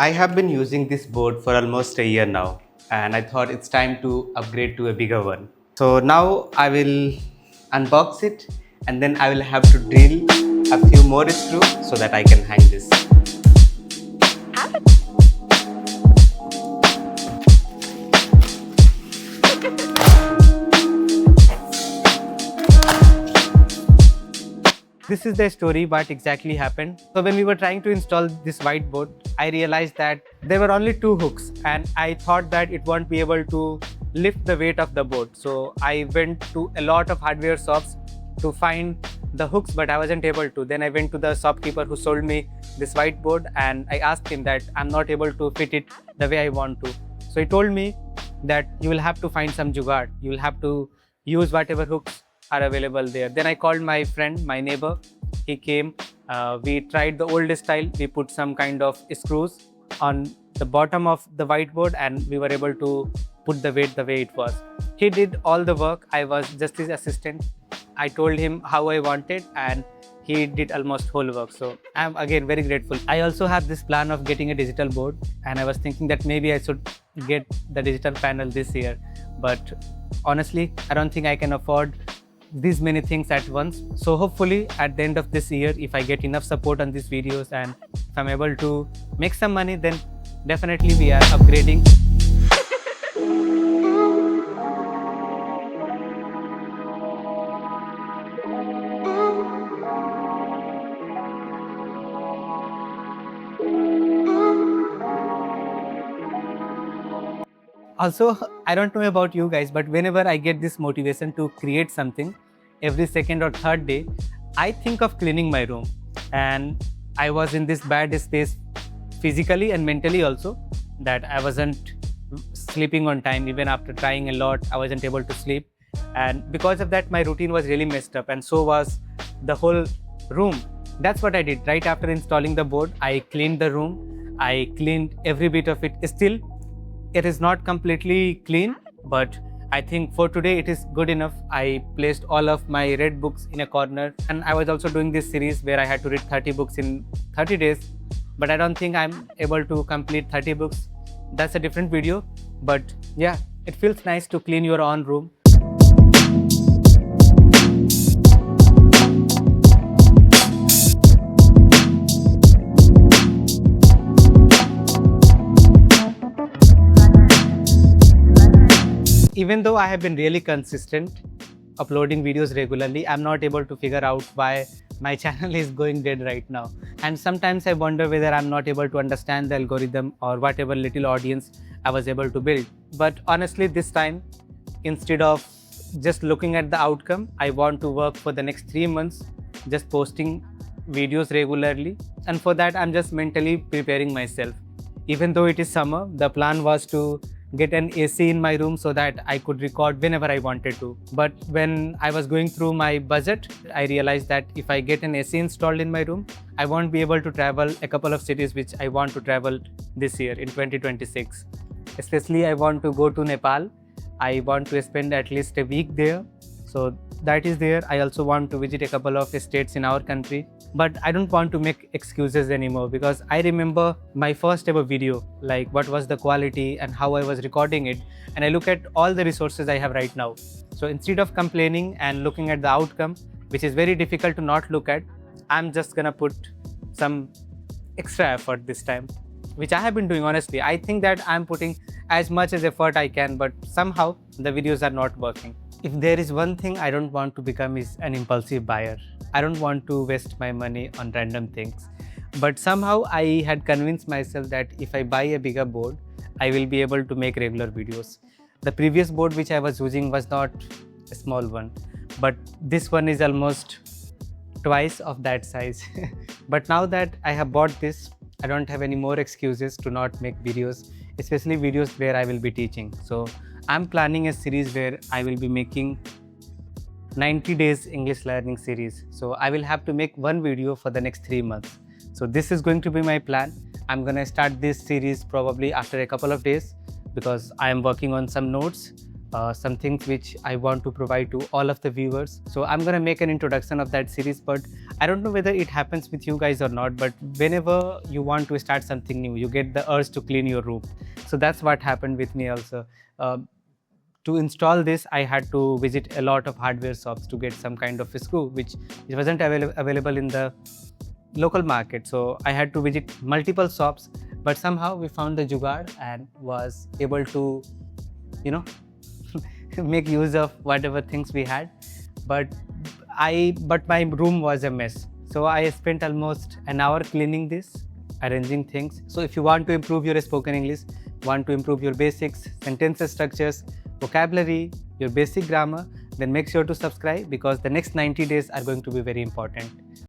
I have been using this board for almost a year now, and I thought it's time to upgrade to a bigger one. So now I will unbox it, and then I will have to drill a few more screws so that I can hang this. This is the story what exactly happened. So when we were trying to install this whiteboard, I realized that there were only two hooks and I thought that it won't be able to lift the weight of the board. So I went to a lot of hardware shops to find the hooks, but I wasn't able to. Then I went to the shopkeeper who sold me this whiteboard and I asked him that I'm not able to fit it the way I want to. So he told me that you will have to find some jugaad. You will have to use whatever hooks are available there. Then I called my friend, my neighbor. He came. We tried the old style. We put some kind of screws on the bottom of the whiteboard and we were able to put the weight the way it was. He did all the work. I was just his assistant. I told him how I wanted and he did almost whole work. So I'm again very grateful. I also have this plan of getting a digital board and I was thinking that maybe I should get the digital panel this year. But honestly, I don't think I can afford these many things at once. So hopefully at the end of this year, if I get enough support on these videos and if I'm able to make some money, then definitely we are upgrading. Also, I don't know about you guys, but whenever I get this motivation to create something, every second or third day, I think of cleaning my room. And I was in this bad space physically and mentally also, that I wasn't sleeping on time. Even after trying a lot, I wasn't able to sleep. And because of that, my routine was really messed up and so was the whole room. That's what I did. Right after installing the board, I cleaned the room. I cleaned every bit of it. Still, it is not completely clean, but I think for today it is good enough. I placed all of my read books in a corner and I was also doing this series where I had to read 30 books in 30 days, but I don't think I'm able to complete 30 books. That's a different video, but yeah, it feels nice to clean your own room. Even though I have been really consistent uploading videos regularly, I'm not able to figure out why my channel is going dead right now. And sometimes I wonder whether I'm not able to understand the algorithm or whatever little audience I was able to build. But honestly, this time, instead of just looking at the outcome, I want to work for the next 3 months, just posting videos regularly. And for that, I'm just mentally preparing myself. Even though it is summer, the plan was to get an AC in my room so that I could record whenever I wanted to. But when I was going through my budget, I realized that if I get an AC installed in my room, I won't be able to travel a couple of cities which I want to travel this year in 2026. Especially I want to go to Nepal. I want to spend at least a week there. So that is there. I also want to visit a couple of states in our country. But I don't want to make excuses anymore because I remember my first ever video, like what was the quality and how I was recording it. And I look at all the resources I have right now. So instead of complaining and looking at the outcome, which is very difficult to not look at, I'm just gonna put some extra effort this time, which I have been doing honestly. I think that I'm putting as much as effort I can, but somehow the videos are not working. If there is one thing I don't want to become is an impulsive buyer. I don't want to waste my money on random things. But somehow I had convinced myself that if I buy a bigger board, I will be able to make regular videos. The previous board which I was using was not a small one, but this one is almost twice of that size. But now that I have bought this, I don't have any more excuses to not make videos, especially videos where I will be teaching. So I'm planning a series where I will be making 90 days English learning series. So I will have to make one video for the next 3 months. So this is going to be my plan. I'm gonna start this series probably after a couple of days because I am working on some notes some things which I want to provide to all of the viewers. So I'm gonna make an introduction of that series, but I don't know whether it happens with you guys or not, but whenever you want to start something new, you get the urge to clean your room. So that's what happened with me also. To install this, I had to visit a lot of hardware shops to get some kind of a screw, which wasn't available in the local market. So I had to visit multiple shops, but somehow we found the jugaad and was able to, you know, make use of whatever things we had. But my room was a mess. So I spent almost an hour cleaning this, arranging things. So if you want to improve your spoken English, want to improve your basics, sentence structures, vocabulary, your basic grammar, then make sure to subscribe, because the next 90 days are going to be very important.